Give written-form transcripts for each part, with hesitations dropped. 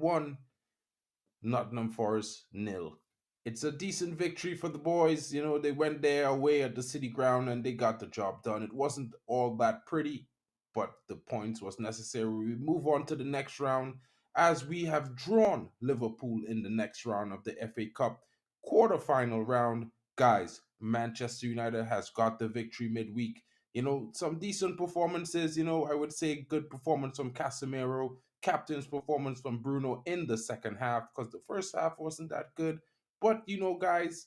1, Nottingham Forest 0. It's a decent victory for the boys. You know, they went there away at the City Ground and they got the job done. It wasn't all that pretty, but the points was necessary. We move on to the next round as we have drawn Liverpool in the next round of the FA Cup quarterfinal round. Guys, Manchester United has got the victory midweek. You know, some decent performances. You know, I would say good performance from Casemiro, captain's performance from Bruno in the second half, because the first half wasn't that good. But you know, guys,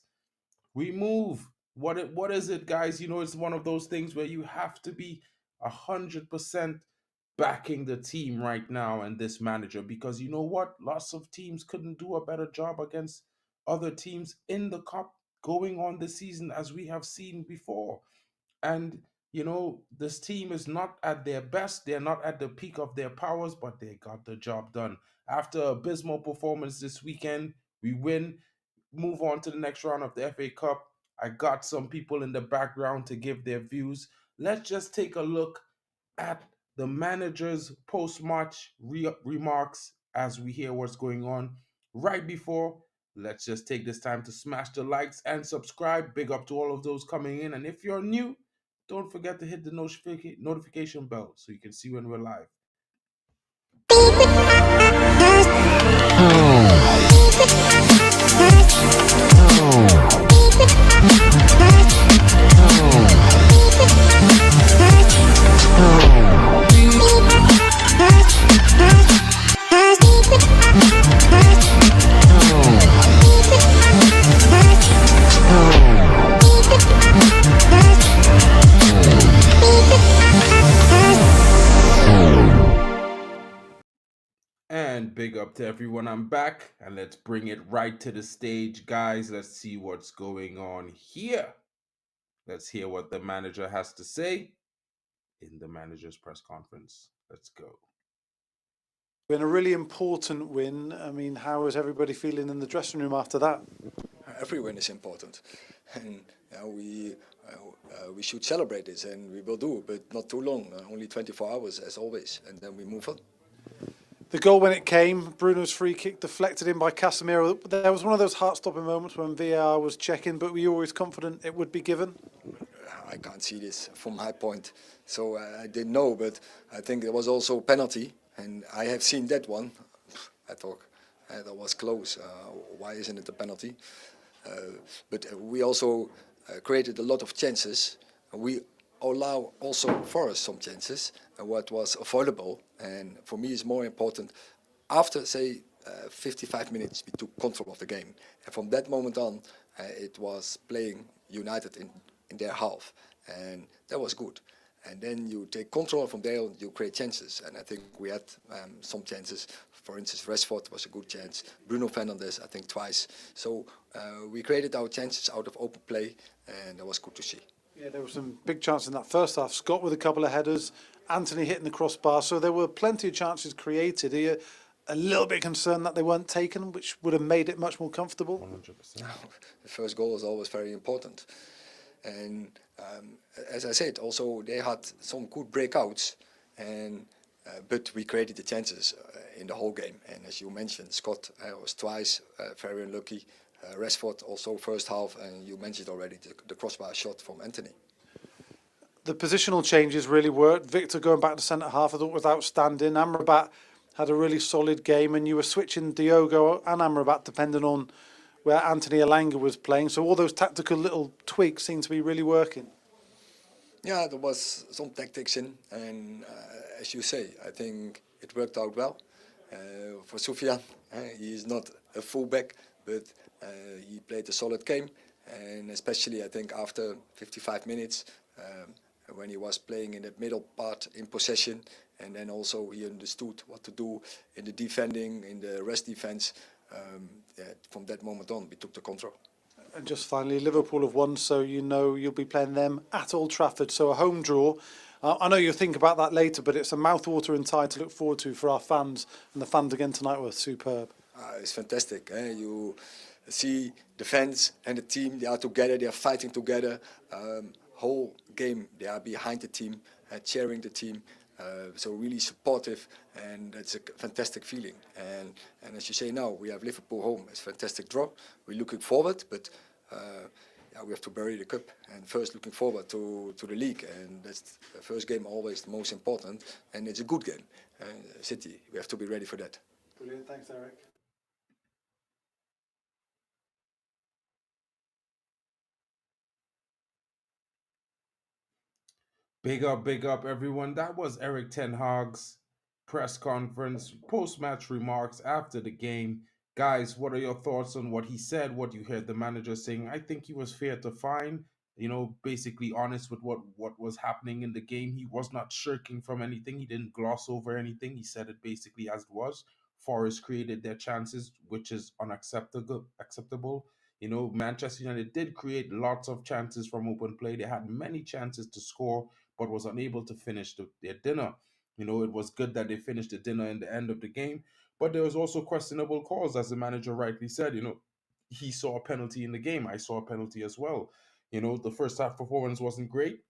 we move. What is it, guys? You know, it's one of those things where you have to be 100% backing the team right now and this manager, because you know what? Lots of teams couldn't do a better job against other teams in the cup going on this season, as we have seen before. And you know, this team is not at their best. They're not at the peak of their powers, but they got the job done. After abysmal performance this weekend, we win, move on to the next round of the FA Cup. I got some people in the background to give their views. Let's just take a look at the manager's post-match remarks as we hear what's going on right before. Let's just take this time to smash the likes and subscribe. Big up to all of those coming in. And if you're new, don't forget to hit the notification bell so you can see when we're live. And big up to everyone. I'm back, and let's bring it right to the stage, guys. Let's see what's going on here. Let's hear what the manager has to say in the manager's press conference. Let's go. Been a really important win. I mean, how is everybody feeling in the dressing room after that? Every win is important, and we should celebrate this, and we will do, but not too long. Only 24 hours, as always, and then we move on. The goal, when it came, Bruno's free kick deflected in by Casemiro. There was one of those heart-stopping moments when VAR was checking, but were you always confident it would be given? I can't see this from my point, so I didn't know, but I think there was also a penalty, and I have seen that one. I thought that was close. Why isn't it a penalty? But we also created a lot of chances. We allow also for us some chances, what was avoidable. And for me, it's more important. After, say, 55 minutes, we took control of the game. And from that moment on, it was playing United in their half. And that was good. And then you take control from there, you create chances. And I think we had some chances. For instance, Rashford was a good chance. Bruno Fernandes, I think, twice. So we created our chances out of open play, and that was good to see. Yeah, there were some big chances in that first half. Scott with a couple of headers, Anthony hitting the crossbar. So there were plenty of chances created. Are you a little bit concerned that they weren't taken, which would have made it much more comfortable? 100%. The first goal is always very important. And as I said, also they had some good breakouts, and but we created the chances in the whole game. And as you mentioned, Scott was twice very unlucky. Rashford also first half, and you mentioned already the crossbar shot from Anthony. The positional changes really worked. Victor going back to centre half, I thought was outstanding. Amrabat had a really solid game, and you were switching Diogo and Amrabat depending on where Anthony Elanga was playing. So all those tactical little tweaks seem to be really working. Yeah, there was some tactics in, and as you say, I think it worked out well. For Soufiane, he is not a fullback, but he played a solid game, and especially I think after 55 minutes, when he was playing in the middle part in possession, and then also he understood what to do in the defending, in the rest defense. From that moment on, we took the control. And just finally, Liverpool have won, so you know you'll be playing them at Old Trafford, so a home draw. I know you'll think about that later, but it's a mouthwatering tie to look forward to for our fans, and the fans again tonight were superb. It's fantastic. You see the fans and the team, they are together, they are fighting together. Whole game, they are behind the team, cheering the team. So really supportive, and it's a fantastic feeling. And as you say now, we have Liverpool home. It's a fantastic draw. We're looking forward, but yeah, we have to bury the cup. And first looking forward to the league, and that's the first game always the most important. And it's a good game. City, we have to be ready for that. Brilliant, thanks, Eric. Big up, everyone. That was Eric Ten Hag's press conference, post-match remarks after the game. Guys, what are your thoughts on what he said? What you heard the manager saying? I think he was fair to fine. Basically honest with what was happening in the game. He was not shirking from anything. He didn't gloss over anything. He said it basically as it was. Forest created their chances, which is unacceptable. Acceptable. Manchester United did create lots of chances from open play. They had many chances to score, but was unable to finish their dinner. It was good that they finished the dinner in the end of the game, but there was also questionable calls, as the manager rightly said. He saw a penalty in the game. I saw a penalty as well. The first half performance wasn't great,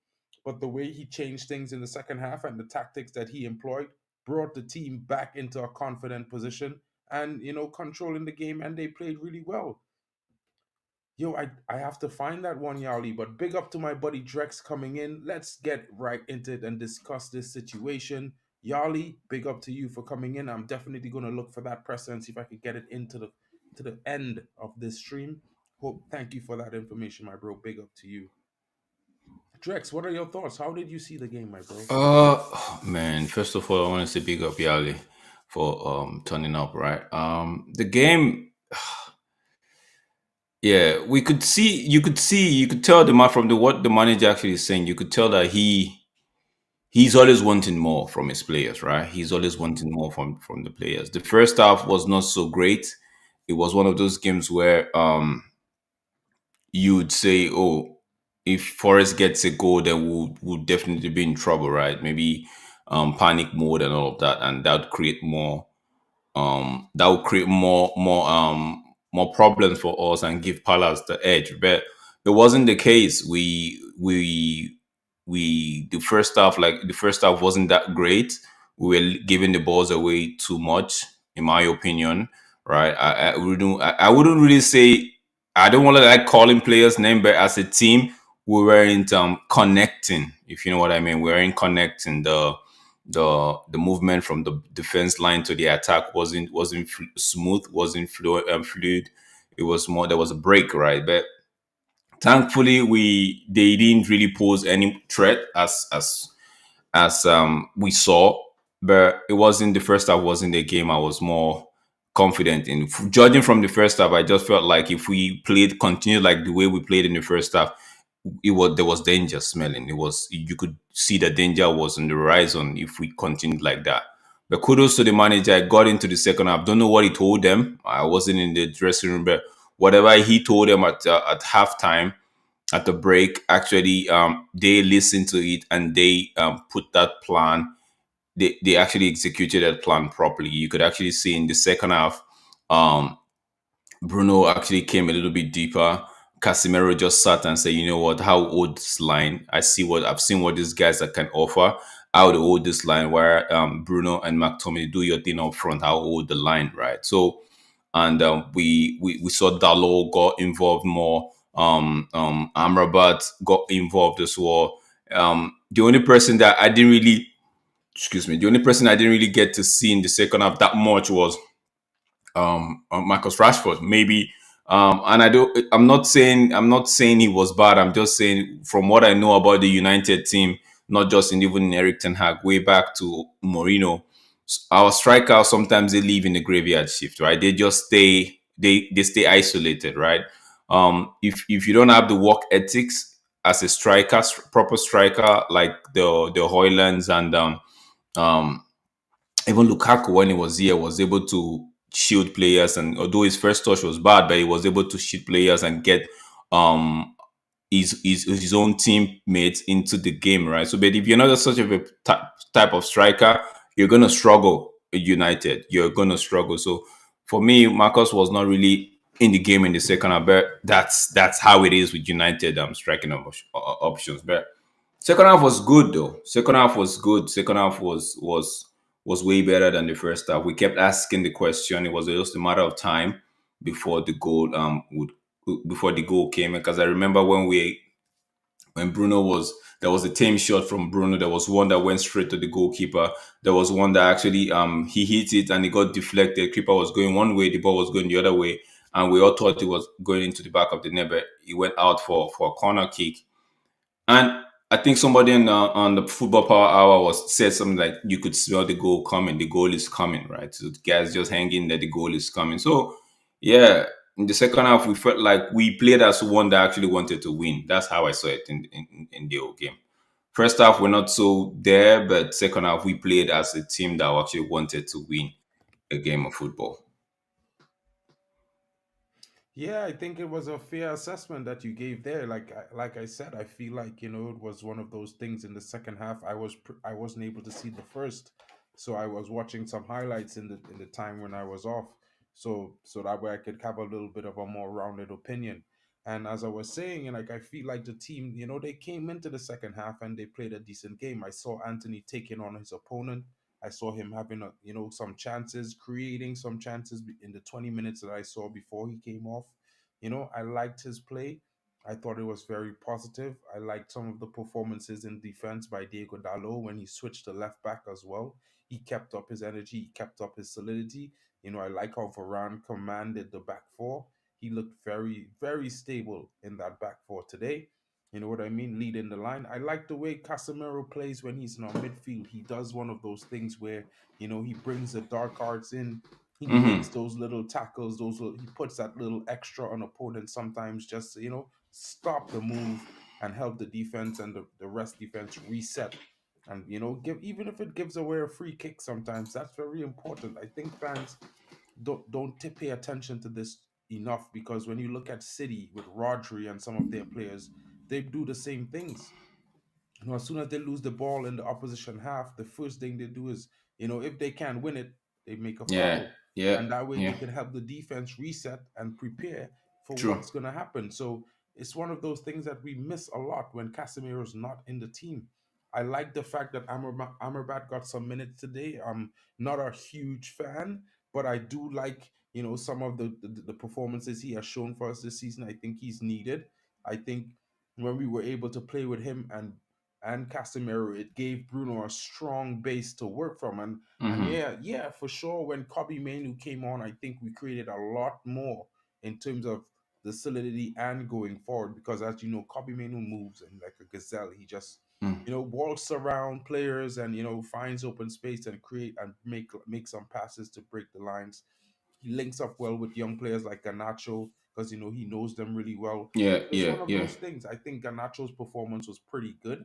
but the way he changed things in the second half and the tactics that he employed brought the team back into a confident position and, controlling the game, and they played really well. Yo, I have to find that one, Yali, but big up to my buddy Drex coming in. Let's get right into it and discuss this situation. Yali, big up to you for coming in. I'm definitely going to look for that press and see if I can get it into the end of this stream. Thank you for that information, my bro. Big up to you. Drex, what are your thoughts? How did you see the game, my bro? Man, first of all, I want to say big up Yali for turning up, right? The game, yeah, you could tell the man from what the manager actually is saying. You could tell that he's always wanting more from his players, right? He's always wanting more from the players. The first half was not so great. It was one of those games where you would say, oh, if Forest gets a goal, then we'll definitely be in trouble, right? Maybe panic mode and all of that, and that would create more problems for us and give Palace the edge. But it wasn't the case. We the first half wasn't that great. We were giving the balls away too much, in my opinion. Right? I wouldn't really say, I don't want to like calling players name, but as a team, we weren't connecting. If you know what I mean, we weren't connecting. The movement from the defense line to the attack wasn't smooth, wasn't fluid. It was more, there was a break, right? But thankfully, they didn't really pose any threat as we saw. But it wasn't the first half, wasn't the game I was more confident in. Judging from the first half, I just felt like if we continued like the way we played in the first half, there was danger smelling. You could see the danger was on the horizon if we continued like that. But kudos to the manager. I got into the second half. Don't know what he told them. I wasn't in the dressing room, but whatever he told them at halftime, at the break, actually, they listened to it and they put that plan. They actually executed that plan properly. You could actually see in the second half, um, Bruno actually came a little bit deeper. Casemiro just sat and said, "You know what? How old this line? I've seen what these guys that can offer. How to hold this line where Bruno and McTominay do your thing up front. How hold the line, right?" So, and we saw Dalot got involved more. Amrabat got involved as well. The only person that I didn't really, excuse me, the only person I didn't really get to see in the second half that much was Marcus Rashford, maybe. And I'm not saying he was bad. I'm just saying from what I know about the United team, not just even in Eric Ten Hag, way back to Mourinho, our strikers sometimes they leave in the graveyard shift, right? They just they stay isolated, right? If you don't have the work ethics as a striker, proper striker like the Hoylands and um even Lukaku, when he was here, was able to shield players, and although his first touch was bad, but he was able to shield players and get um his own teammates into the game, right? So, but if you're not such a type of striker, you're gonna struggle at United. You're gonna struggle. So, for me, Marcus was not really in the game in the second half, but that's how it is with United striking options. But Second half was good though. Second half was good. Second half was way better than the first half. We kept asking the question. It was just a matter of time before the goal would before the goal came. Because I remember when Bruno was there was a tame shot from Bruno. There was one that went straight to the goalkeeper. There was one that actually he hit it and it got deflected. Keeper was going one way, the ball was going the other way, and we all thought it was going into the back of the net, but it went out for a corner kick. And I think somebody on the Football Power Hour was said something like you could smell the goal coming. The goal is coming, right? So the guys just hanging that the goal is coming. So yeah, in the second half we felt like we played as one that actually wanted to win. That's how I saw it in the whole game. First half we're not so there, but second half we played as a team that actually wanted to win a game of football. Yeah, I think it was a fair assessment that you gave there. Like I said, I feel like it was one of those things in the second half. I wasn't able to see the first, so I was watching some highlights in the time when I was off, so that way I could have a little bit of a more rounded opinion. And as I was saying, like I feel like the team, they came into the second half and they played a decent game. I saw Anthony taking on his opponent. I saw him having some chances, creating some chances in the 20 minutes that I saw before he came off. I liked his play. I thought it was very positive. I liked some of the performances in defense by Diego Dallo when he switched to left back as well. He kept up his energy, he kept up his solidity. I like how Varane commanded the back four. He looked very, very stable in that back four today. You know what I mean? Leading the line. I like the way Casemiro plays when he's in our midfield. He does one of those things where, he brings the dark arts in. He makes Hmm. those little tackles, he puts that little extra on opponents sometimes just to, stop the move and help the defense and the rest defense reset. And, give even if it gives away a free kick sometimes, that's very important. I think fans don't pay attention to this enough because when you look at City with Rodri and some of their players, they do the same things. As soon as they lose the ball in the opposition half, the first thing they do is, if they can't win it, they make a Yeah, foul. yeah, And that way yeah. they can help the defense reset and prepare for True. what's going to happen. So it's one of those things that we miss a lot when Casemiro's not in the team. I like the fact that Amrabat got some minutes today. I'm not a huge fan, but I do like, some of the performances he has shown for us this season. I think he's needed. I think when we were able to play with him and Casemiro, it gave Bruno a strong base to work from. And Hmm. yeah, for sure. When Kobe Mainu came on, I think we created a lot more in terms of the solidity and going forward. Because as you know, Kobe Mainu moves and like a gazelle. He just walks around players and finds open space and create and make some passes to break the lines. He links up well with young players like Ganacho because he knows them really well. Yeah, So it's yeah, one of yeah. those things. I think Ganacho's performance was pretty good,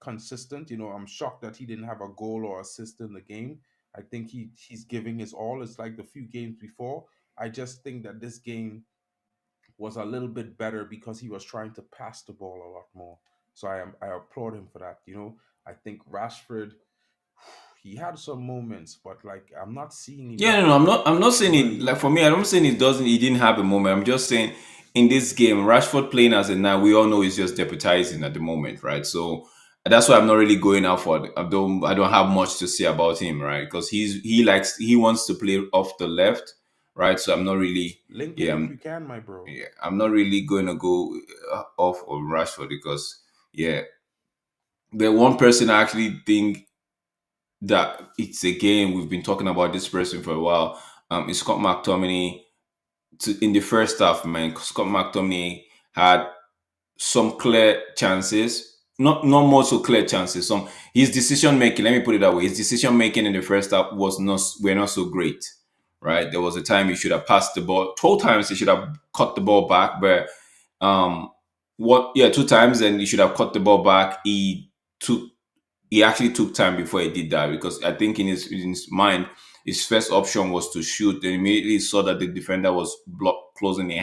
consistent. I'm shocked that he didn't have a goal or assist in the game. I think he's giving his all. It's like the few games before. I just think that this game was a little bit better because he was trying to pass the ball a lot more. So I applaud him for that. I think Rashford, he had some moments, but like I'm not seeing Yeah, enough no, no, of him. I'm not You saying know what I it like mean? for me, I'm not saying it doesn't he didn't have a moment. I'm just saying in this game, Rashford playing as a nine, we all know he's just deputizing at the moment, right? So that's why I'm not really going out for it. I don't have much to say about him, right? Because he wants to play off the left, right? So I'm not really Link yeah, in if you can, my bro. I'm not really going to go off on Rashford because yeah, the one person I actually think that it's a game we've been talking about this person for a while. Is Scott McTominay in the first half, man. Scott McTominay had some clear chances, not more so clear chances. Some his decision making. Let me put it that way. His decision making in the first half was not were not so great. Right, there was a time he should have passed the ball. 2 times he should have cut the ball back, but um, what? Yeah, 2 times, and he should have cut the ball back. Took he actually took time before he did that because I think in his mind, his first option was to shoot. And immediately saw that the defender was closing the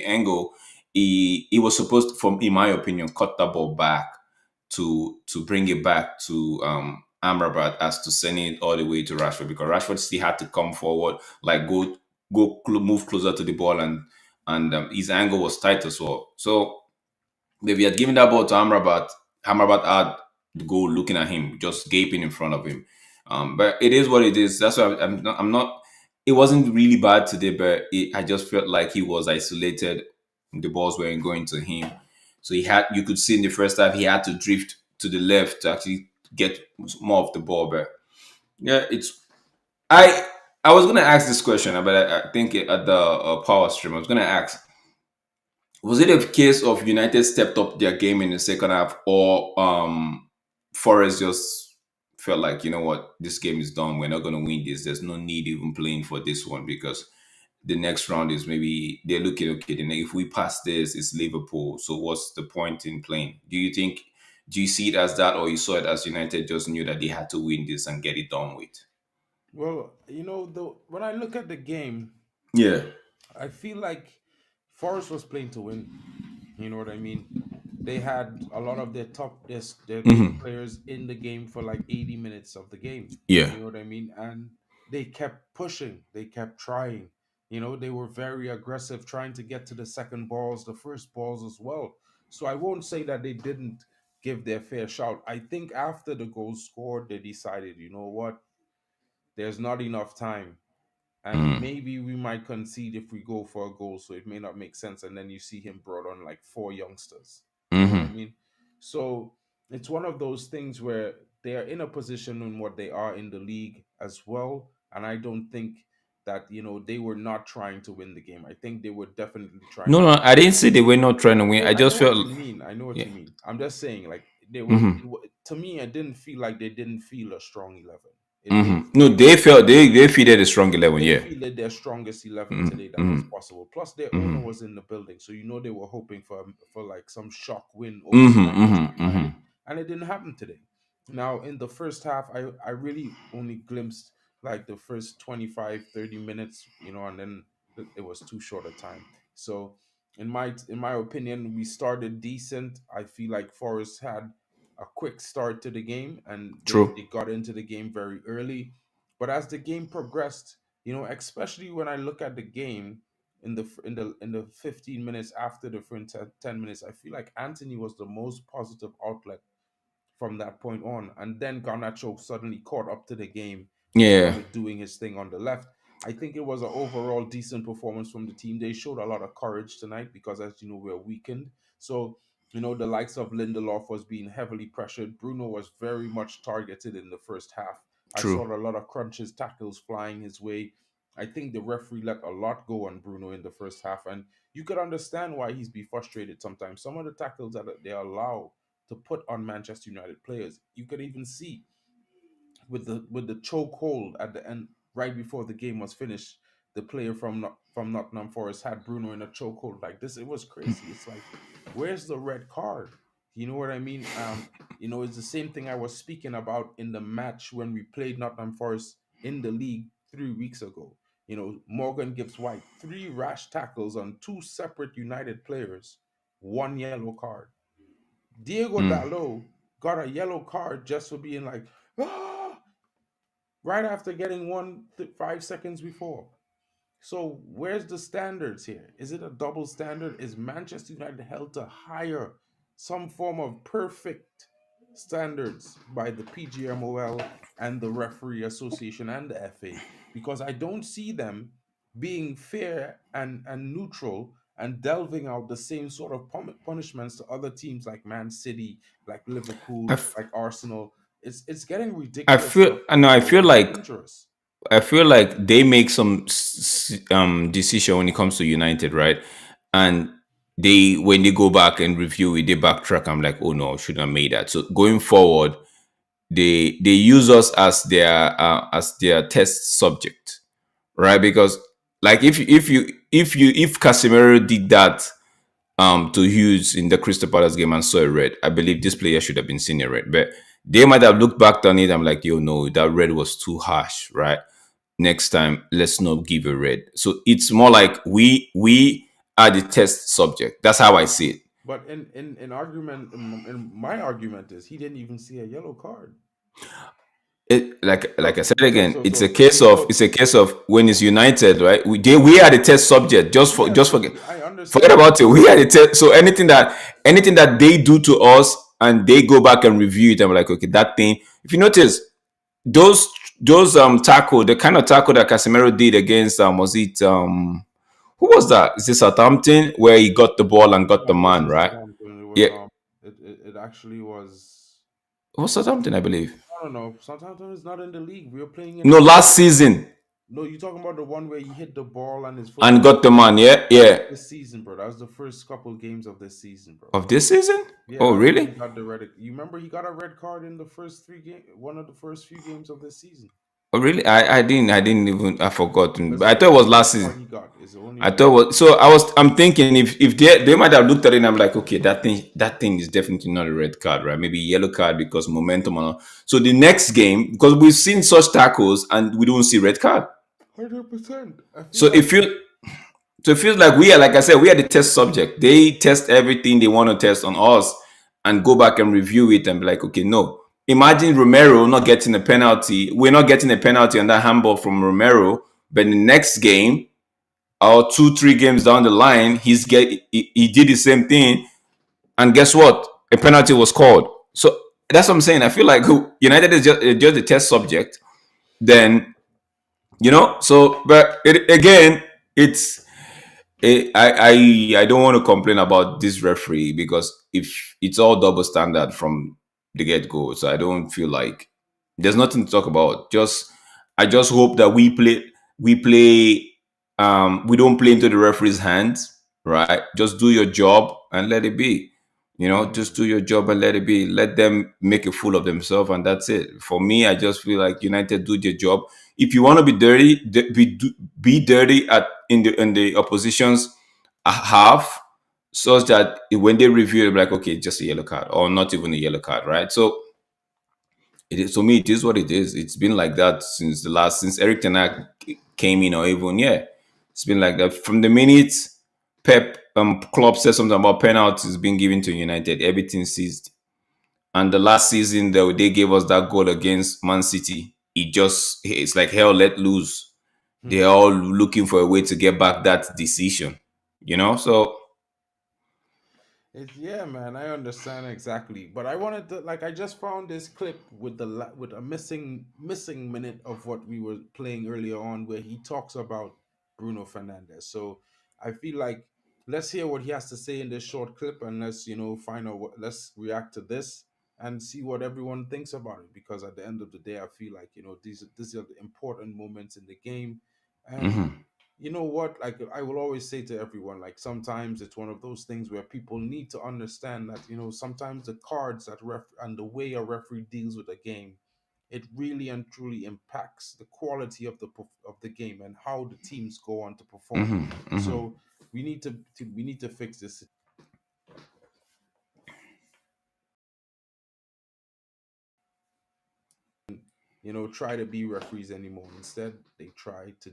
angle. He was supposed to, from in my opinion, cut the ball back to bring it back to Amrabat as to sending it all the way to Rashford because Rashford still had to come forward, like move closer to the ball and his angle was tight as well. So if he had given that ball to Amrabat, Amrabat had the goal looking at him, just gaping in front of him. But it is what it is. That's why I'm not. It wasn't really bad today, but I just felt like he was isolated. The balls weren't going to him, so you could see in the first half he had to drift to the left to actually get more of the ball. But yeah, I I was gonna ask this question, but I think at the power stream I was gonna ask: was it a case of United stepped up their game in the second half, or Forest just felt like, you know what, this game is done. We're not gonna win this. There's no need even playing for this one because the next round is maybe they're looking okay. Then if we pass this, it's Liverpool. So what's the point in playing? Do you see it as that, or you saw it as United just knew that they had to win this and get it done with? Well, when I look at the game, Yeah. I feel like Forest was playing to win. You know what I mean? They had a lot of their key players in the game for like 80 minutes of the game. Yeah. You know what I mean? And they kept pushing, they kept trying. They were very aggressive, trying to get to the second balls, the first balls as well. So I won't say that they didn't give their fair shout. I think after the goal scored, they decided, you know what, there's not enough time, and maybe we might concede if we go for a goal, so it may not make sense. And then you see him brought on like four youngsters. You know what I mean? So it's one of those things where they are in a position in what they are in the league as well. And I don't think that, they were not trying to win the game. I think they were definitely trying No, to no, win. I didn't say they were not trying to win. No, I I know just what felt, you mean. I know what yeah. you mean. I'm just saying, like, to me, I didn't feel like they didn't feel a strong 11. It didn't No, feel they like felt they fielded a strong 11. they Yeah. fielded their strongest 11 today that was possible. Plus, their owner was in the building, so they were hoping for like some shock win over Manchester United, and it didn't happen today. Now, in the first half, I really only glimpsed like the first 25, 30 minutes, and then it was too short a time. So, in my opinion, we started decent. I feel like Forest had a quick start to the game, and they True. got into the game very early. But as the game progressed, especially when I look at the game in the 15 minutes after the first 10 minutes, I feel like Anthony was the most positive outlet from that point on. And then Garnacho suddenly caught up to the game and Yeah. started doing his thing on the left. I think it was an overall decent performance from the team. They showed a lot of courage tonight because, as you know, we're weakened. So, the likes of Lindelof was being heavily pressured. Bruno was very much targeted in the first half. I saw True. a lot of crunches, tackles flying his way. I think the referee let a lot go on Bruno in the first half, and you could understand why he's be frustrated sometimes. Some of the tackles that they allow to put on Manchester United players, you could even see with the choke hold at the end, right before the game was finished. The player from Nottingham Forest had Bruno in a choke hold like this. It was crazy. It's like, where's the red card? You know what I mean? It's the same thing I was speaking about in the match when we played Nottingham Forest in the league 3 weeks ago. Morgan Gibbs White, three rash tackles on two separate United players, one yellow card. Diego Dalot got a yellow card just for being like, ah, right after getting one 5 seconds before. So where's the standards here? Is it a double standard? Is Manchester United held to higher, some form of perfect standards by the PGMOL and the Referee Association and the FA? Because I don't see them being fair and neutral and delving out the same sort of punishments to other teams like Man City, like I, Liverpool, f- like Arsenal. It's getting I ridiculous to feel the I know point I where feel it's like dangerous. they make some decision when it comes to United, right? And they when they go back and review it, they backtrack. I'm like, oh no, I shouldn't have made that. So going forward, they use us as their test subject, right? Because like if Casemiro did that to Hughes in the Crystal Palace game and saw a red, I believe this player should have been seen a red. But they might have looked back on it. I'm like, yo, no, that red was too harsh, right? Next time, let's not give a red. So it's more like we are the test subject. That's how I see it. But in argument, in my argument is he didn't even see a yellow card. It, like So I said so again, so so so it's so a case of when it's United, right? We are the test subject. yes, Just forget I forget understand that. about it. We are the test. So anything that they do to us and they go back and review it. I'm like, okay, that thing. If you notice, those tackle, the kind of tackle that Casemiro did against was it who was that? Is it Southampton where he got the ball and got Yeah, the it was man, in right? Southampton. It was Yeah, it actually was. it was Southampton, I believe. I don't know. Southampton is not in the league. We were playing in No, the. last season No, you're talking about the one where he hit the ball and his foot. and got the man. Yeah, That yeah. was this season, bro. That was the first couple games of this season, bro. Of this season? Yeah, Oh, that's when he really? got the red. You remember he got a red card in the first one of the first few games of this season. Oh, really? I didn't even. I forgot. That's But I the thought it was only red last card season. he got. Is the only I red. thought was so. I'm thinking if they might have looked at it and I'm like, okay, that thing is definitely not a red card, right? Maybe a yellow card because momentum. So the next game, because we've seen such tackles and we don't see red card. 100%. I feel So like it feels like we are, like I said, we are the test subject. They test everything they want to test on us and go back and review it and be like, okay, no. Imagine Romero not getting a penalty. We're not getting a penalty on that handball from Romero, but in the next game or 2-3 games down the line, he did the same thing, and guess what? A penalty was called. So that's what I'm saying. I feel like United is just the test subject. Then so but again, it's I don't want to complain about this referee because if it's all double standard from the get go, so I don't feel like there's nothing to talk about. I just hope that we don't play into the referee's hands, right? Just do your job and let it be. Just do your job and let it be. Let them make a fool of themselves, and that's it. For me, I just feel like United do their job. If you want to be dirty, be dirty in the opposition's half, such that when they review, they'll be like, okay, just a yellow card, or not even a yellow card, right? So it is, to me, it is what it is. It's been like that since Eric Ten Hag came in, or even it's been like that from the minute Pep Klopp said something about penalties being given to United. Everything ceased. And the last season that they gave us that goal against Man City, it's like hell let loose. They're all looking for a way to get back that decision. So Yeah, man, I understand exactly. But I wanted to I just found this clip with with a missing minute of what we were playing earlier on where he talks about Bruno Fernandez. So I feel like let's hear what he has to say in this short clip, and let's find out let's react to this and see what everyone thinks about it, because at the end of the day I feel like these are the important moments in the game. And you know what, like I will always say to everyone, like sometimes it's one of those things where people need to understand that sometimes the cards that and the way a referee deals with a game, it really and truly impacts the quality of the game and how the teams go on to perform. So we need to fix this. Try to be referees anymore. Instead they try to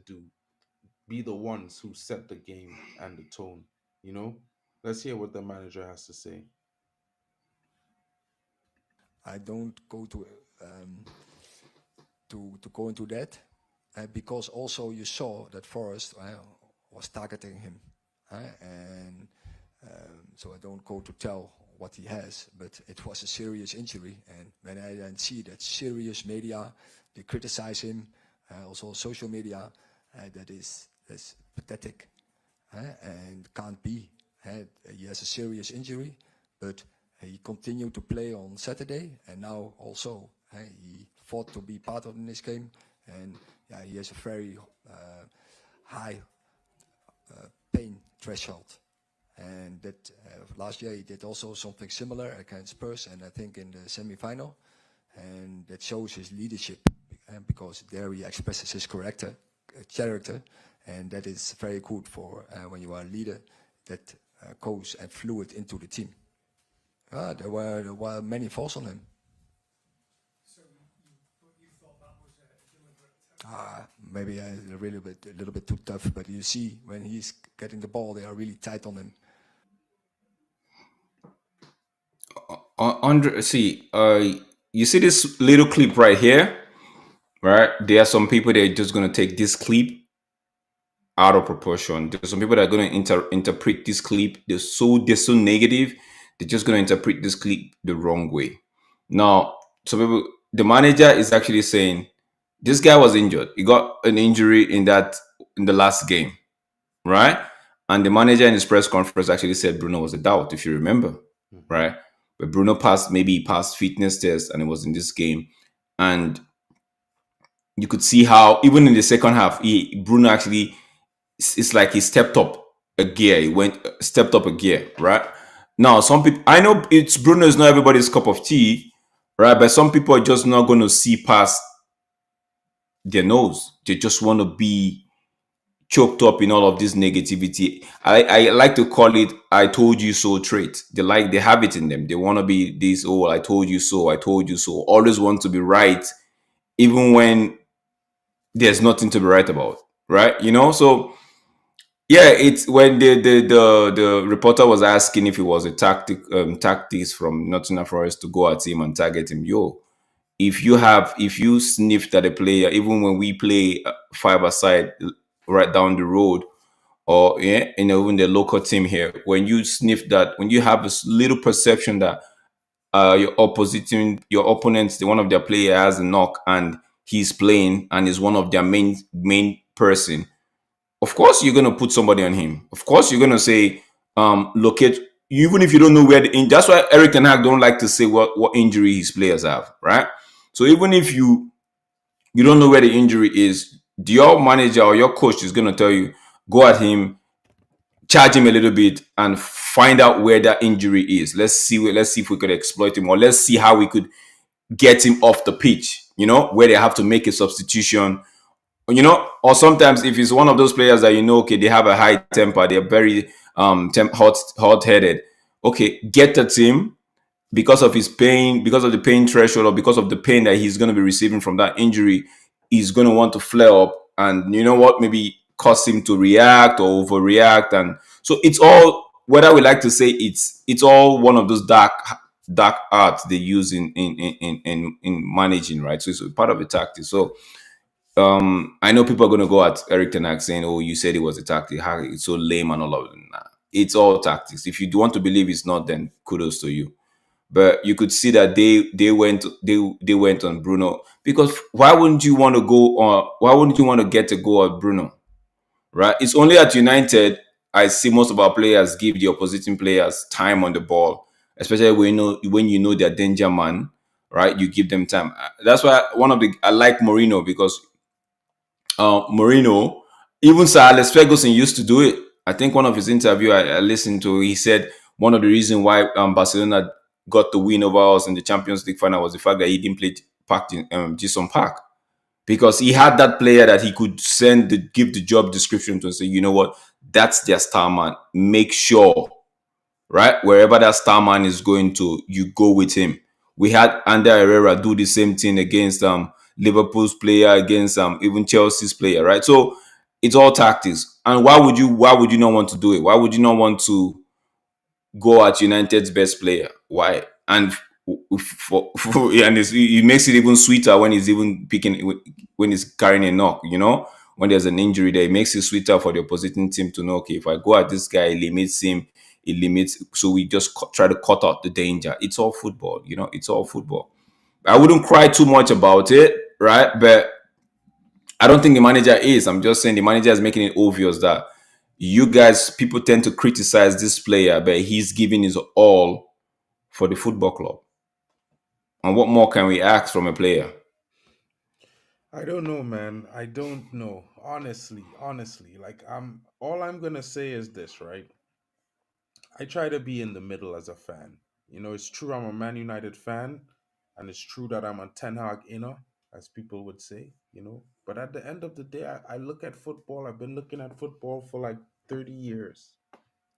be the ones who set the game and the tone. Let's hear what the manager has to say. I don't go to go into that because also you saw that Forrest was targeting him, and so I don't go to tell what he has, but it was a serious injury, and when I then see that serious media, they criticize him, also social media, that's pathetic, and can't be. He has a serious injury, but he continued to play on Saturday, and now also he fought to be part of this game, and he has a very high pain threshold. And that last year he did also something similar against Spurs, and I think in the semi-final, and that shows his leadership, because there he expresses his character, and that is very good for when you are a leader that goes and fluid into the team. There were many faults on him. So you thought that was a deliberate? Maybe a little bit too tough, but you see when he's getting the ball, they are really tight on him. You see this little clip right here, right? There are some people that are just going to take this clip out of proportion. There's some people that are going to interpret this clip. They're so negative. they're just going to interpret this clip the wrong way. Now, some people, the manager is actually saying this guy was injured. He got an injury in the last game, right? And the manager in his press conference actually said Bruno was a doubt, if you remember, Mhm. right? But Bruno passed, maybe he passed fitness test, and it was in this game. And you could see how even in the second half, Bruno actually, it's like he stepped up a gear. He went stepped up a gear, right? Now, some people, I know it's Bruno is not everybody's cup of tea, right? But some people are just not going to see past their nose. They just want to be choked up in all of this negativity. I like to call it "I told you so" trait. They have it in them. They want to be this. Oh, I told you so. I told you so. Always want to be right, even when there's nothing to be right about. Right? So yeah, it's when the reporter was asking if it was a tactics from Nottingham Forest to go at him and target him. Yo, if you sniffed at a player, even when we play five aside right down the road, or yeah, even the local team here, when you sniff that, when you have this little perception that your opponents, one of their player has a knock and he's playing and is one of their main person, of course you're gonna put somebody on him. Of course you're gonna say, locate, even if you don't know where that's why Eric Ten Hag don't like to say what injury his players have, right? So even if you don't know where the injury is, your manager or your coach is gonna tell you, go at him, charge him a little bit, and find out where that injury is. Let's see if we could exploit him, or let's see how we could get him off the pitch. Where they have to make a substitution, or sometimes if it's one of those players that okay, they have a high temper, they're very hot headed. Okay, get the team because of his pain, because of the pain threshold, or because of the pain that he's going to be receiving from that injury, he's going to want to flare up, and you know what, maybe cause him to react or overreact. And so it's all, whether we like to say, it's all one of those dark arts they use in managing, right? So it's part of the tactic. So I know people are going to go at Eric Ten Hag saying, "Oh, you said it was a tactic. How it's so lame and all of that." Nah, it's all tactics. If you want to believe it's not, then kudos to you. But you could see that they went on Bruno, because why wouldn't you want to go on? Why wouldn't you want to get a go at Bruno? Right? It's only at United I see most of our players give the oppositing players time on the ball, especially when you know they're danger man. Right? You give them time. That's why I like Mourinho, because Mourinho, even Sir Alex Ferguson used to do it. I think one of his interview I listened to, he said one of the reasons why Barcelona got the win over us in the Champions League final was the fact that he didn't play packed in Jason Park, because he had that player that he could give the job description to and say, you know what, that's their star man. Make sure, right? Wherever that star man is going to, you go with him. We had Ander Herrera do the same thing against Liverpool's player, against even Chelsea's player, right? So it's all tactics. And why would you not want to do it? Why would you not want to go at United's best player? Why? And and it makes it even sweeter when he's even picking, when he's carrying a knock. When there's an injury there, it makes it sweeter for the opposing team to know, okay, if I go at this guy, it limits him. It limits. So we just try to cut out the danger. It's all football. It's all football. I wouldn't cry too much about it, right? But I don't think the manager is. I'm just saying the manager is making it obvious that you guys, people tend to criticize this player, but he's giving his all for the football club. And what more can we ask from a player? I don't know, man. I don't know. Honestly, like all I'm gonna say is this, right? I try to be in the middle as a fan. It's true I'm a Man United fan, and it's true that I'm a Ten Hag inner, as people would say. But at the end of the day, I look at football. I've been looking at football for like 30 years.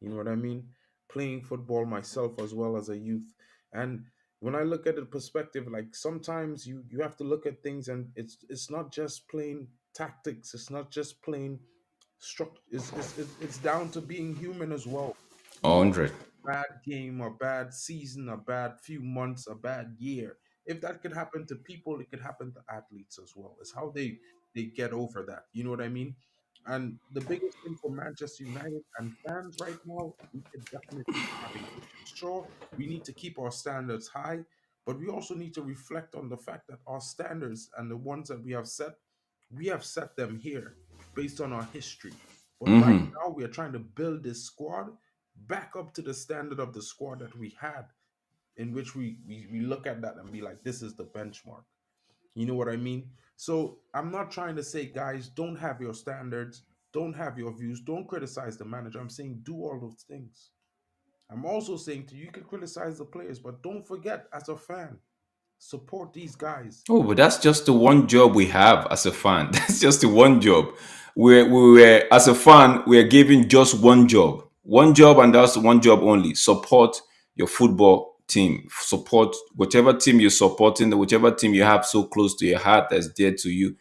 You know what I mean? Playing football myself as well as a youth. And when I look at the perspective, like sometimes you have to look at things, and it's not just plain tactics. It's not just plain structure. It's down to being human as well. You know, 100. bad game, a bad season, a bad few months, a bad year. If that could happen to people, it could happen to athletes as well. It's how they get over that. You know what I mean? And the biggest thing for Manchester United and fans right now, we could definitely be having patience. Sure, we need to keep our standards high, but we also need to reflect on the fact that our standards and the ones that we have set them here based on our history. But right Mm-hmm. now, we are trying to build this squad back up to the standard of the squad that we had, in which we look at that and be like, this is the benchmark. You know what I mean? So I'm not trying to say, guys, don't have your standards, don't have your views, don't criticize the manager. I'm saying do all those things. I'm also saying to you, you can criticize the players, but don't forget, as a fan, support these guys. Oh, but that's just the one job we have as a fan. That's just the one job. We were as a fan, we are given just one job, and that's one job only. Support your football team. Support whichever team you're supporting, whichever team you have so close to your heart that's dear to you.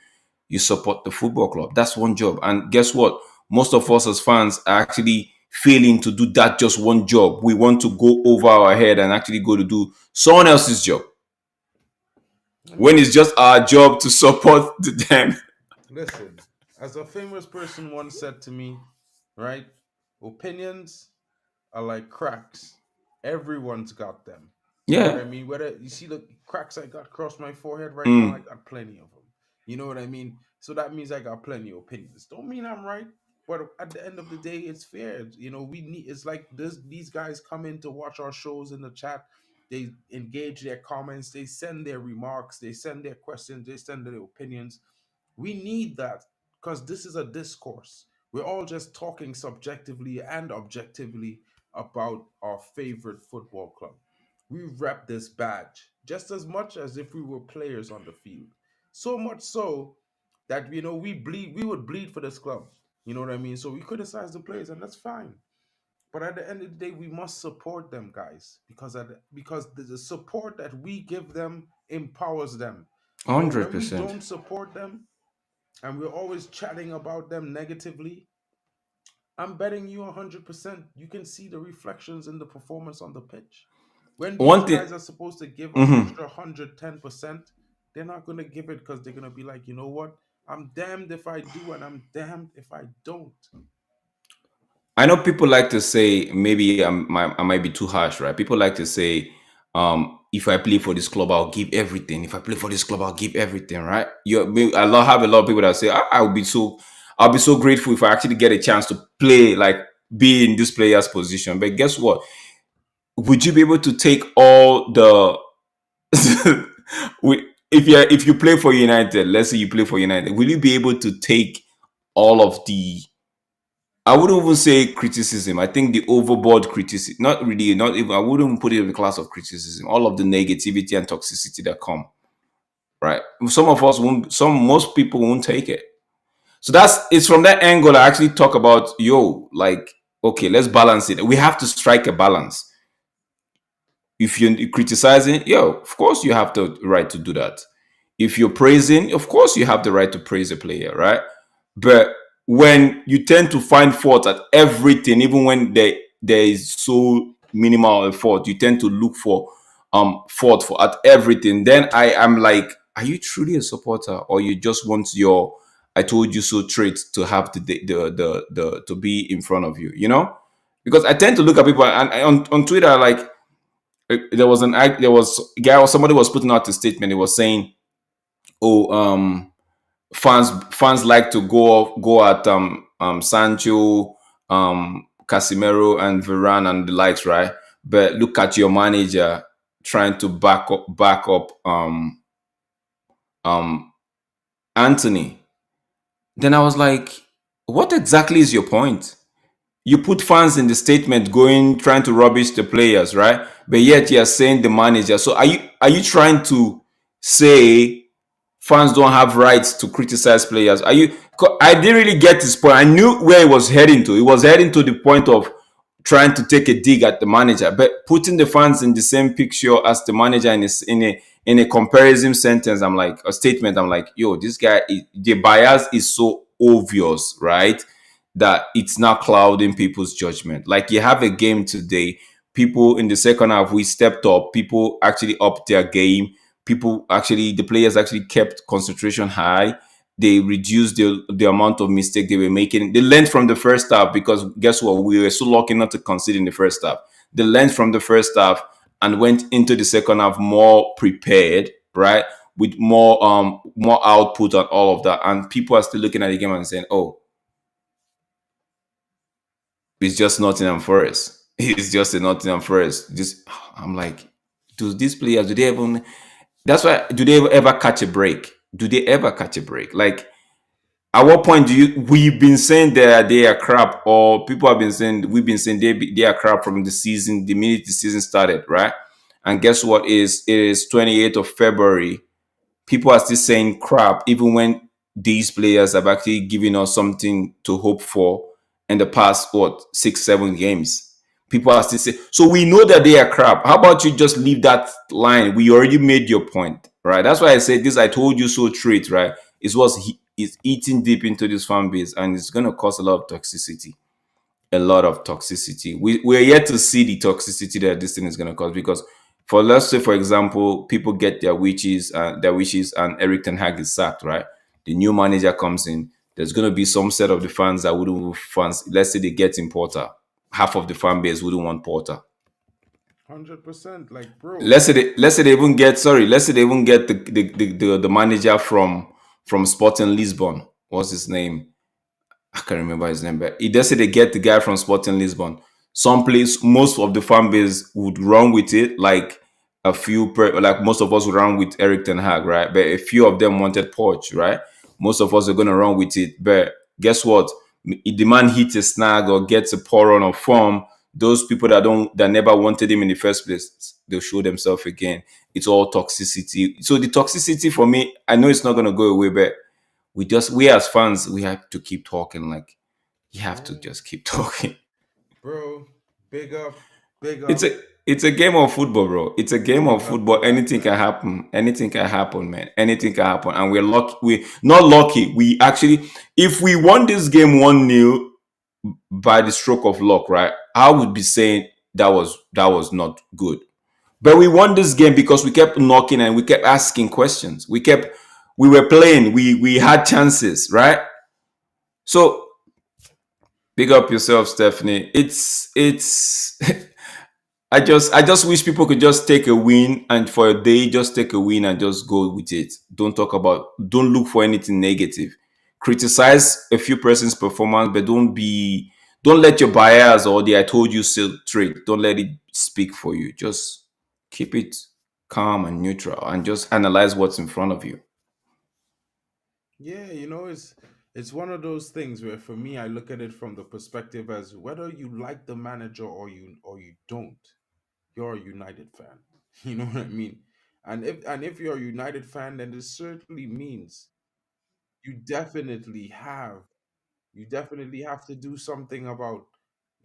You support the football club. That's one job. And guess what? Most of us as fans are actually failing to do that just one job. We want to go over our head and actually go to do someone else's job when it's Listen, just our job to support them. listen. As a famous person once said to me, right? Opinions are like cracks. Everyone's got them. You know what Yeah. I mean? Whether you see the cracks I got across my forehead right now, I Mm. got plenty of them. You know what I mean? So that means I got plenty of opinions. Don't mean I'm right, but at the end of the day, it's fair. You know, we need. It's like this. These guys come in to watch our shows in the chat. They engage their comments. They send their remarks. They send their questions. They send their opinions. We need that because this is a discourse. We're all just talking subjectively and objectively about our favorite football club. We rep this badge just as much as if we were players on the field. So much so that we would bleed for this club. You know what I mean? So we criticize the players, and that's fine. But at the end of the day, we must support them, guys, because the support that we give them empowers them. You know, when we 100%. don't support them, and we're always chatting about them negatively, I'm betting you 100% you can see the reflections in the performance on the pitch. When these One thing. guys are supposed to give an Mhm. extra 110%, they're not going to give it because they're going to be like, you know what? I'm damned if I do, and I'm damned if I don't. I know people like to say, maybe I might be too harsh, right? People like to say, if I play for this club, I'll give everything. If I play for this club, I'll give everything, right? Have a lot of people that say, I'll be so grateful if I actually get a chance to play, like be in this player's position. But guess what? Would you be able to take all the if you play for United, let's say you play for United, will you be able to take all of the, I wouldn't even say criticism. I think the overboard criticism, not really, not even, I wouldn't even put it in the class of criticism. All of the negativity and toxicity that come, right? Some of us won't, most people won't take it. So it's from that angle I actually talk about, like, okay, let's balance it. We have to strike a balance. If you're criticizing, of course you have the right to do that. If you're praising, of course you have the right to praise a player, right? But when you tend to find fault at everything, even when there is so minimal a fault, you tend to look for fault for at everything. Then I am like, are you truly a supporter, or you just want your "I told you so" trait to have the to be in front of you? Because I tend to look at people, and on Twitter, like, there was a guy, or somebody was putting out a statement. It was saying, oh, fans like to go at Sancho, Casemiro, and Varane and the likes, right? But look at your manager trying to back up um Anthony. Then I was like, what exactly is your point? You put fans in the statement going trying to rubbish the players, right? But yet you're saying the manager. So are you trying to say fans don't have rights to criticize players? I didn't really get his point. I knew where it was heading to. It was heading to the point of trying to take a dig at the manager, but putting the fans in the same picture as the manager in a comparison sentence, I'm like, a statement, I'm like, yo, this guy, the bias is so obvious, right? That it's not clouding people's judgment. Like, you have a game today, people in the second half, we stepped up, people actually upped their game, the players actually kept concentration high, they reduced the amount of mistake they were making. They learned from the first half, because guess what? We were so lucky not to concede in the first half. They learned from the first half and went into the second half more prepared, right? With more output and all of that. And people are still looking at the game and saying, oh, it's just Nottingham Forest. It's just a Nottingham Forest. I'm like, do these players, do they even, that's why, do they ever catch a break? Do they ever catch a break? Like, at what point we've been saying they are crap, or people have been saying, we've been saying they are crap from the season, the minute the season started, right? And guess what? It is 28th of February. People are still saying crap, even when these players have actually given us something to hope for in the past, 6-7 games. People are still saying, so we know that they are crap. How about you just leave that line? We already made your point, right? That's why I said this, I told you so trait, right? It's eating deep into this fan base, and it's going to cause a lot of toxicity. A lot of toxicity. We're yet to see the toxicity that this thing is going to cause, because let's say, for example, people get their wishes, and Erik ten Hag is sacked, right? The new manager comes in. There's going to be some set of the fans that wouldn't fans. Let's say they get in Porter. Half of the fan base wouldn't want Porter. 100%. Like, bro. Let's say they even get the manager from Sporting Lisbon. What's his name? I can't remember his name, but let's say they get the guy from Sporting Lisbon. Most of the fan base would run with it, like like most of us would run with Erik ten Hag, right? But a few of them wanted Poch, right? Most of us are going to run with it. But guess what? If the man hits a snag or gets a poor run of form, those people that never wanted him in the first place, they'll show themselves again. It's all toxicity. So the toxicity, for me, I know it's not going to go away, but we as fans, we have to keep talking. Like, you have to just keep talking. Bro, big up. It's a game of football, bro. It's a game of football. Anything can happen. Anything can happen, man. Anything can happen. And we're lucky. We're not lucky. We actually, if we won this game 1-0 by the stroke of luck, right, I would be saying that was not good. But we won this game because we kept knocking and we kept asking questions. We were playing. We had chances, right? So big up yourself, Stephanie. It's I just wish people could just take a win, and for a day, just take a win and just go with it. Don't look for anything negative. Criticize a few person's performance, but don't let your bias or the I told you so trait, don't let it speak for you. Just keep it calm and neutral and just analyze what's in front of you. Yeah, it's one of those things where, for me, I look at it from the perspective as whether you like the manager or you don't, you're a United fan. You know what I mean? And if you're a United fan, then this certainly means you definitely have to do something about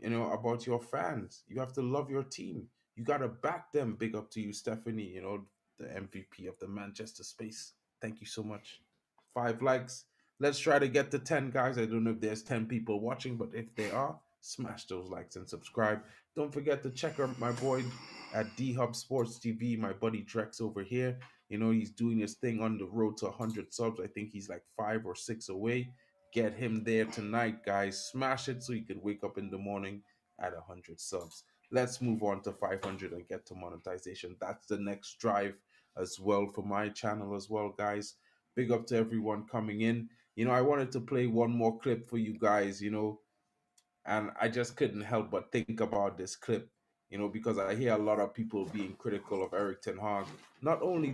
your fans. You have to love your team. You got to back them. Big up to you, Stephanie, the MVP of the Manchester space. Thank you so much. 5 likes. Let's try to get to 10, guys. I don't know if there's 10 people watching, but if they are, smash those likes and subscribe. Don't forget to check out my boy at DHub Sports TV, my buddy Drex over here. He's doing his thing on the road to 100 subs. I think he's like 5 or 6 away. Get him there tonight, guys. Smash it so you can wake up in the morning at 100 subs. Let's move on to 500 and get to monetization. That's the next drive as well for my channel as well, guys. Big up to everyone coming in. I wanted to play one more clip for you guys, and I just couldn't help but think about this clip, because I hear a lot of people being critical of Erik ten Hag. Not only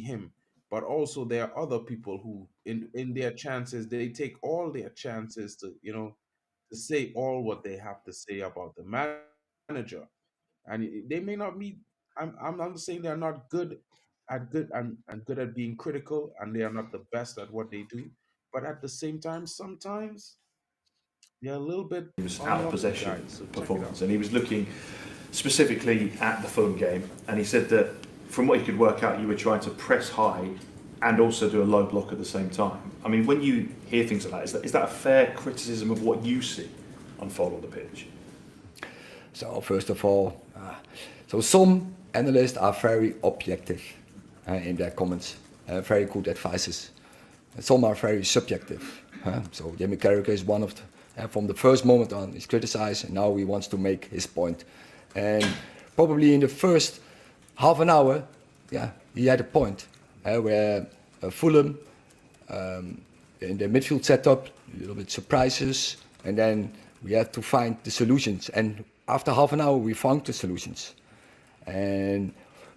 him, but also there are other people who, in their chances, they take all their chances to say all what they have to say about the manager, and they may not meet. I'm not saying they're not good at being critical, and they are not the best at what they do, but at the same time, sometimes they're a little bit out of unlucky, possession guys. So check it performance, out. and he was looking specifically at the Fulham game, and he said that from what he could work out, you were trying to press high and also do a low block at the same time. I mean, when you hear things like that, is that a fair criticism of what you see unfold on the pitch? So first of all, so some analysts are very objective in their comments, very good advices. some are very subjective. So Jamie Carragher is one of the, from the first moment on, he's criticized, and now he wants to make his point. And probably in the first half an hour, yeah, he had a point where Fulham in the midfield setup, a little bit surprises, and then we had to find the solutions. And after half an hour, we found the solutions. And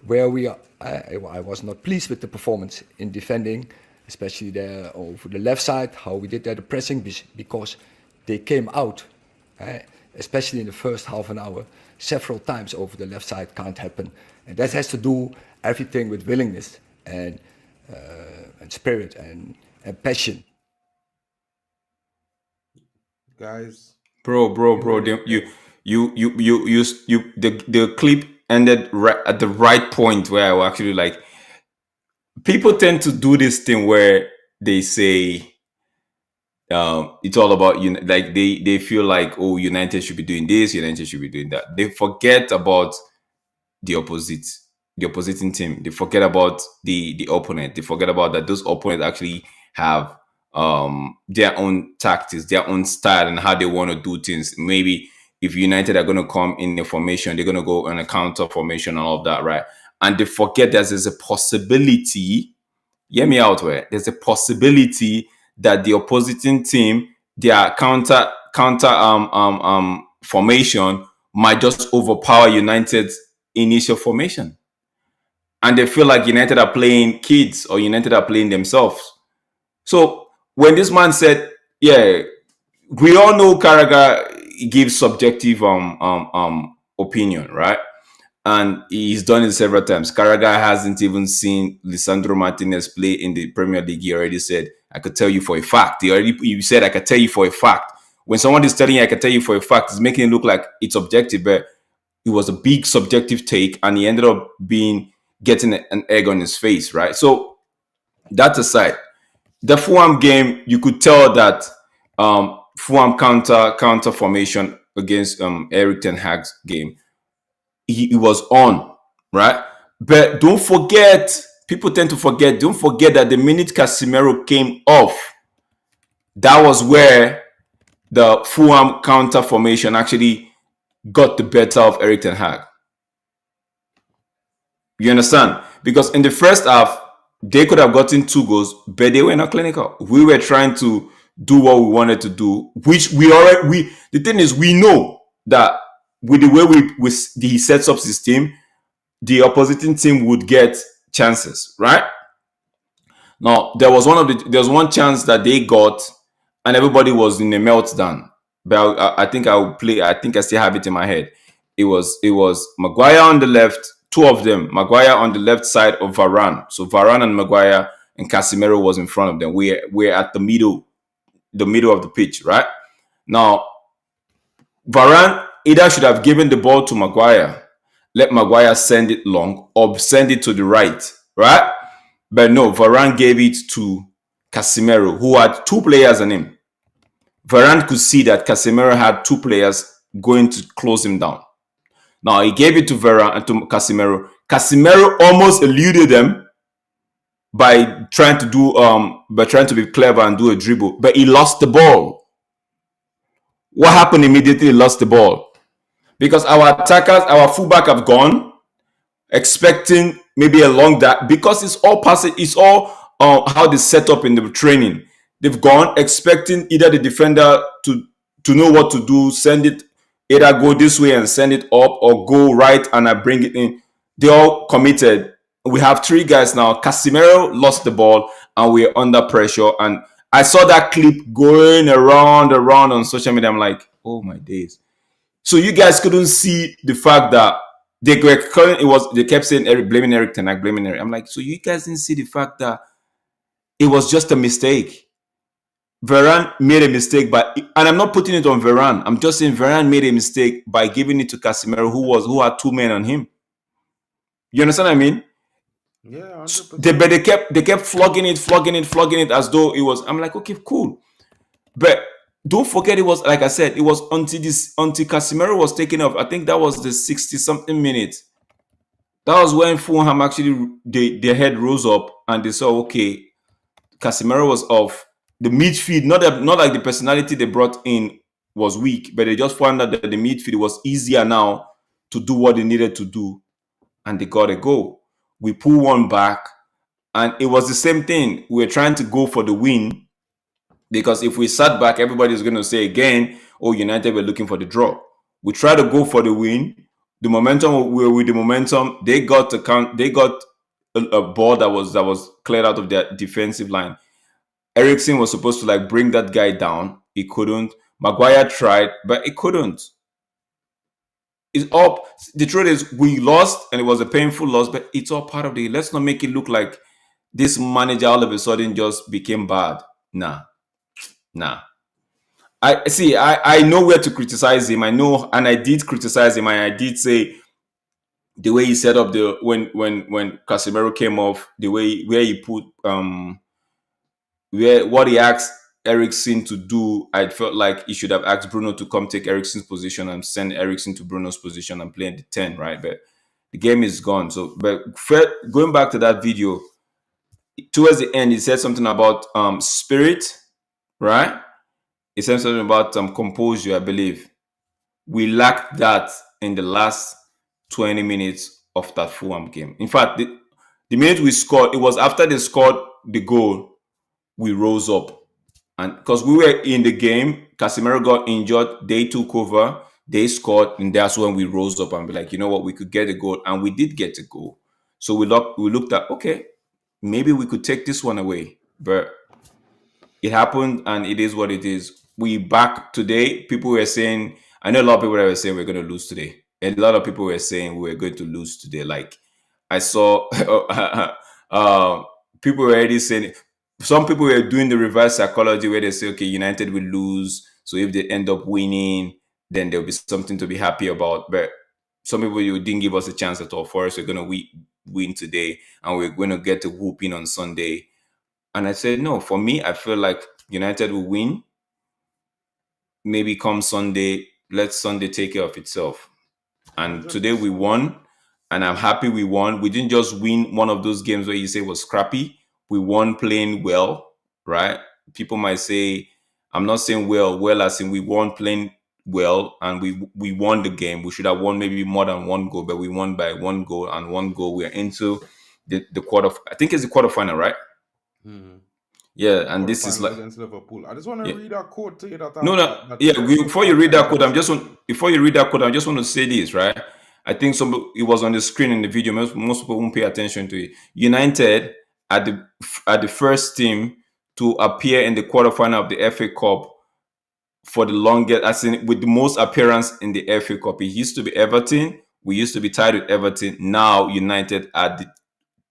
where we are, I was not pleased with the performance in defending, especially there over the left side, how we did there, the pressing, because they came out, especially in the first half an hour, several times over the left side. Can't happen. And that has to do everything with willingness and spirit and passion. Guys, Bro, the clip ended right at the right point where I was actually like, people tend to do this thing where they say it's all about like they feel like, oh, United should be doing this, United should be doing that. They forget about the opposing team. They forget about the opponent. They forget about that those opponents actually have their own tactics, their own style, and how they want to do things. Maybe if United are going to come in a formation, they're going to go on a counter formation and all of that, right? And they forget that there's a possibility, hear me out, where there's a possibility that the opposing team, their counter formation might just overpower United's initial formation. And they feel like United are playing kids or United are playing themselves. So when this man said, yeah, we all know Carragher gives subjective opinion, right? And he's done it several times. Carragher hasn't even seen Lisandro Martinez play in the Premier League. He already said, I could tell you for a fact. He said, I could tell you for a fact. When someone is telling you, I can tell you for a fact, it's making it look like it's objective, but it was a big subjective take, and he ended up getting an egg on his face, right? So that aside, the Fulham game, you could tell that Fulham counter formation against Erik ten Hag's game, he was on, right? But don't forget, people tend to forget, don't forget that the minute Casemiro came off, that was where the Fulham counter formation actually got the better of Erik ten Hag. You understand? Because in the first half, they could have gotten 2 goals, but they were not clinical. We were trying to do what we wanted to do, which the thing is, we know that with the way he sets up his team, the opposing team would get chances, right? Now, there was one chance that they got, and everybody was in a meltdown. But I think I still have it in my head. It was Maguire on the left, 2 of them. Maguire on the left side of Varane. So Varane and Maguire and Casemiro was in front of them. We're at the middle of the pitch, right? Now, Varane either should have given the ball to Maguire, let Maguire send it long, or send it to the right, right? But no, Varane gave it to Casemiro, who had 2 players on him. Varane could see that Casemiro had 2 players going to close him down. Now, he gave it to Varane and to Casemiro. Casemiro almost eluded them by trying to be clever and do a dribble, but he lost the ball. What happened immediately? He lost the ball. Because our attackers, our fullback have gone, expecting maybe a long that, because it's all passing, it's all how they set up in the training. They've gone expecting either the defender to know what to do, send it, either go this way and send it up, or go right and I bring it in. They all committed. We have 3 guys now. Casemiro lost the ball and we're under pressure. And I saw that clip going around on social media. I'm like, oh my days. So you guys couldn't see the fact that they kept saying blaming Erik ten Hag, blaming Erik. I'm like, so you guys didn't see the fact that it was just a mistake. Varane made a mistake and I'm not putting it on Varane. I'm just saying Varane made a mistake by giving it to Casemiro, who had 2 men on him. You understand what I mean? Yeah, 100%. But they kept flogging it as though it was. I'm like, okay, cool. But don't forget, it was, like I said, it was until Casemiro was taken off. I think that was the 60-something minute. That was when Fulham actually their head rose up and they saw, okay, Casemiro was off. The midfield, not like the personality they brought in was weak, but they just found out that the midfield was easier now to do what they needed to do, and they got a goal. We pull one back, and it was the same thing. We were trying to go for the win, because if we sat back, everybody's going to say again, oh, United were looking for the draw. We tried to go for the win. The momentum, we were with the momentum. They got to count. They got a ball that was cleared out of their defensive line. Eriksen was supposed to like bring that guy down. He couldn't. Maguire tried, but he couldn't. It's up. The truth is, we lost, and it was a painful loss, but it's all part of the. Let's not make it look like this manager all of a sudden just became bad. Nah. I see. I know where to criticize him. I know, and I did criticize him. And I did say the way he set up the when Casemiro came off, the way where he put where what he asked Eriksen to do, I felt like he should have asked Bruno to come take Eriksen's position and send Eriksen to Bruno's position and play in the 10, right? But the game is gone. So, but going back to that video, towards the end, he said something about spirit, right? He said something about composure, I believe. We lacked that in the last 20 minutes of that Fulham game. In fact, the minute we scored, it was after they scored the goal, we rose up. And because we were in the game, Casemiro got injured, they took over, they scored, and that's when we rose up and be like, you know what, we could get a goal, and we did get a goal. So we looked at, okay, maybe we could take this one away, but it happened, and it is what it is. We back today. People were saying, I know a lot of people that were saying we're going to lose today. A lot of people were saying we were going to lose today. Like I saw people were already saying, some people were doing the reverse psychology where they say, okay, United will lose. So if they end up winning, then there'll be something to be happy about. But some people, you didn't give us a chance at all. For us, we're going to win today, and we're going to get a whooping on Sunday. And I said, no, for me, I feel like United will win. Maybe come Sunday, let Sunday take care of itself. And today we won, and I'm happy we won. We didn't just win one of those games where you say was scrappy. We won playing well, right? People might say, I'm not saying well as in we won playing well, and we won the game. We should have won maybe more than one goal, but we won by one goal, and one goal. We're into the quarter. I think it's the quarterfinal, right? Mm-hmm. Yeah, and this is like against Liverpool. I just want to read a quote to you that. Before you read that quote, I just want to say this, right? I think it was on the screen in the video. Most people won't pay attention to it. United are the first team to appear in the quarterfinal of the FA Cup for the longest, as in with the most appearance in the FA Cup. It used to be Everton. We used to be tied with Everton. Now United are the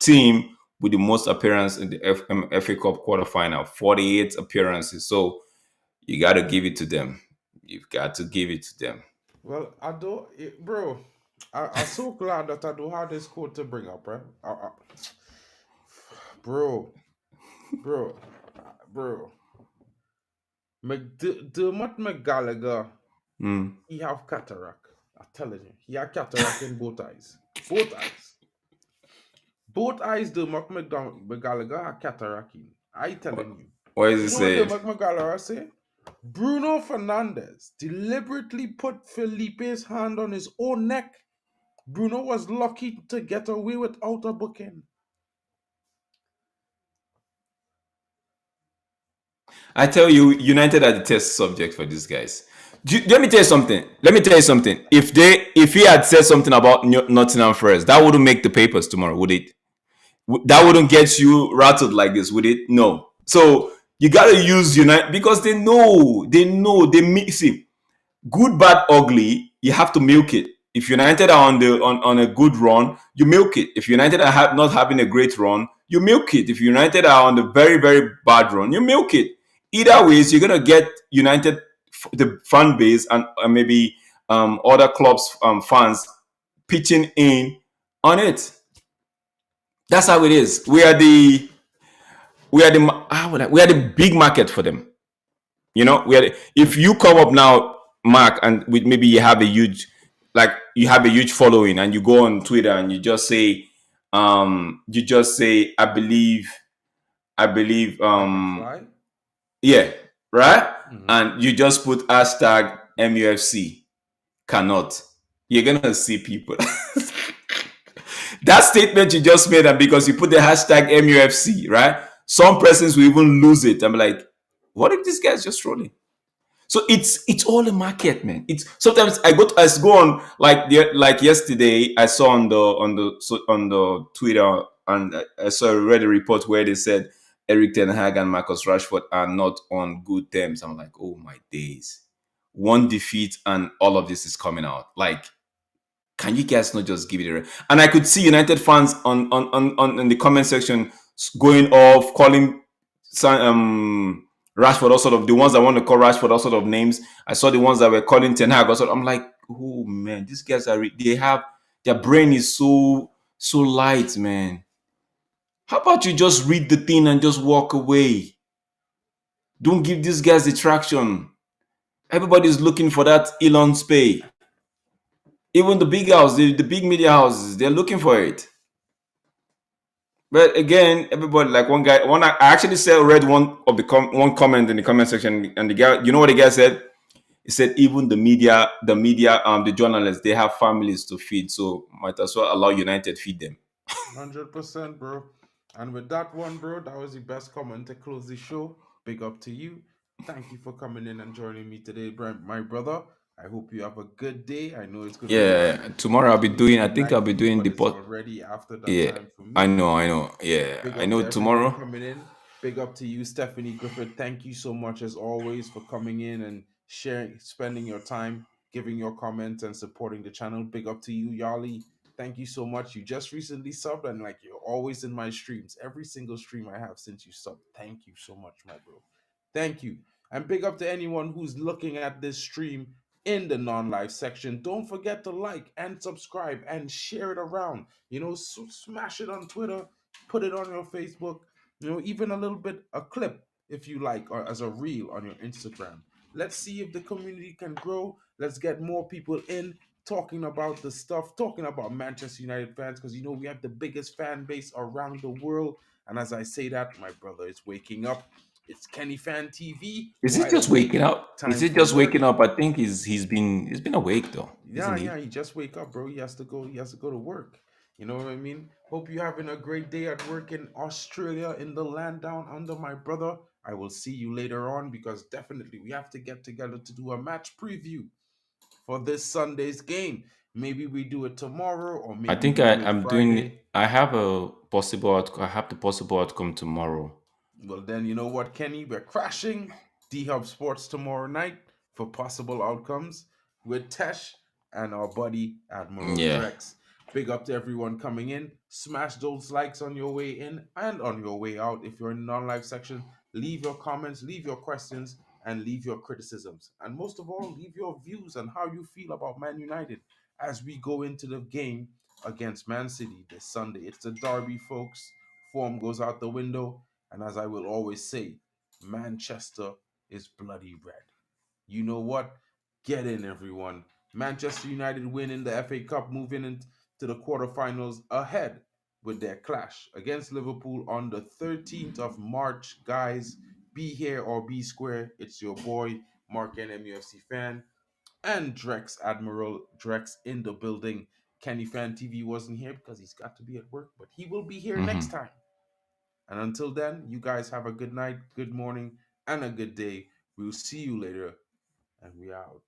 team with the most appearance in the FA Cup quarterfinal, 48 appearances. So you got to give it to them. You've got to give it to them. Well, I do, bro. I'm so glad that I do have this quote to bring up, right? Bro. Dermot McGallagher, he have cataract. I'm telling you, he have cataract in both eyes. Both eyes, Dermot McGallagher have cataract in. I telling you. What is he saying? Dermot McGallagher say? Bruno Fernandes deliberately put Felipe's hand on his own neck. Bruno was lucky to get away without a booking. I tell you, United are the test subject for these guys. Let me tell you something. If he had said something about Nottingham Forest, that wouldn't make the papers tomorrow, would it? That wouldn't get you rattled like this, would it? No. So you gotta use United because they know. See, good, bad, ugly. You have to milk it. If United are on a good run, you milk it. If United are not having a great run, you milk it. If United are on the very, very bad run, you milk it. Either ways, you're gonna get United, the fan base, and maybe other clubs' fans pitching in on it. That's how it is. We are the big market for them. You know, if you come up now, Mark, and with maybe you have a huge following, and you go on Twitter and you just say, I believe I believe, I can fly. yeah, right? Mhm. And you just put hashtag MUFC cannot. You're gonna see people. That statement you just made, and because you put the hashtag MUFC, right? Some persons will even lose it. I'm like, what if this guy's just trolling? So it's all a market, man. It's sometimes I go on like yesterday. I saw on the Twitter, and I read a report where they said Eric Ten Hag and Marcus Rashford are not on good terms. I'm like, oh my days, one defeat and all of this is coming out. Like, can you guys not just give it a rest? And I could see United fans on in the comment section going off, calling Rashford all sort of, the ones that want to call Rashford all sort of names. I saw the ones that were calling Ten Hag. Also, I'm like, oh man, these guys they have, their brain is so light, man. How about you just read the thing and just walk away? Don't give these guys the traction. Everybody's looking for that Elon's pay. Even the big house, the big media houses, they're looking for it. But again, everybody, like I actually read one of one comment in the comment section, and the guy, you know what the guy said? He said even the media, the journalists, they have families to feed, so might as well allow United feed them. 100%, bro. And with that one, bro, that was the best comment to close the show. Big up to you. Thank you for coming in and joining me today, my brother. I hope you have a good day. I know it's going to be Yeah, tomorrow I'll be doing. I think I'll night be for you, doing but the it's pot. already after that Yeah, time for me. I know. Yeah, Big I up know to everyone tomorrow. coming in. Big up to you, Stephanie Griffith. Thank you so much, as always, for coming in and sharing, spending your time, giving your comments, and supporting the channel. Big up to you, Yali. Thank you so much. You just recently subbed, and like, you're always in my streams. Every single stream I have since you subbed. Thank you so much, my bro. Thank you. And big up to anyone who's looking at this stream in the non-live section. Don't forget to like and subscribe and share it around. Smash it on Twitter, put it on your Facebook, even a little bit, a clip if you like, or as a reel on your Instagram. Let's see if the community can grow. Let's get more people in talking about the stuff, talking about Manchester United fans, because we have the biggest fan base around the world. And as I say that, my brother is waking up. It's Kenny Fan TV, Is he wide just awake, waking up? Is time he for just work. waking up? I think he's been awake though, Yeah, isn't yeah, he? he just wake up, bro. He has to go. He has to go to work. You know what I mean? Hope you're having a great day at work in Australia, in the land down under, my brother. I will see you later on, because definitely we have to get together to do a match preview for this Sunday's game. Maybe we do it tomorrow, or I maybe think we do it I'm doing. Friday. I have a possible. I have the possible outcome tomorrow. Well, then, you know what, Kenny? We're crashing D Hub Sports tomorrow night for possible outcomes with Tesh and our buddy Admiral Yeah. Drex. Big up to everyone coming in. Smash those likes on your way in and on your way out. If you're in the non-live section, leave your comments, leave your questions, and leave your criticisms. And most of all, leave your views on how you feel about Man United as we go into the game against Man City this Sunday. It's the derby, folks. Form goes out the window. And as I will always say, Manchester is bloody red. You know what? Get in, everyone. Manchester United winning the FA Cup, moving into the quarterfinals ahead with their clash against Liverpool on the 13th of March. Guys, be here or be square. It's your boy, MarkN MUFCFAN, and Drex, Admiral Drex, in the building. Kenny Fan TV wasn't here because he's got to be at work, but he will be here next time. And until then, you guys have a good night, good morning, and a good day. We'll see you later, and we out.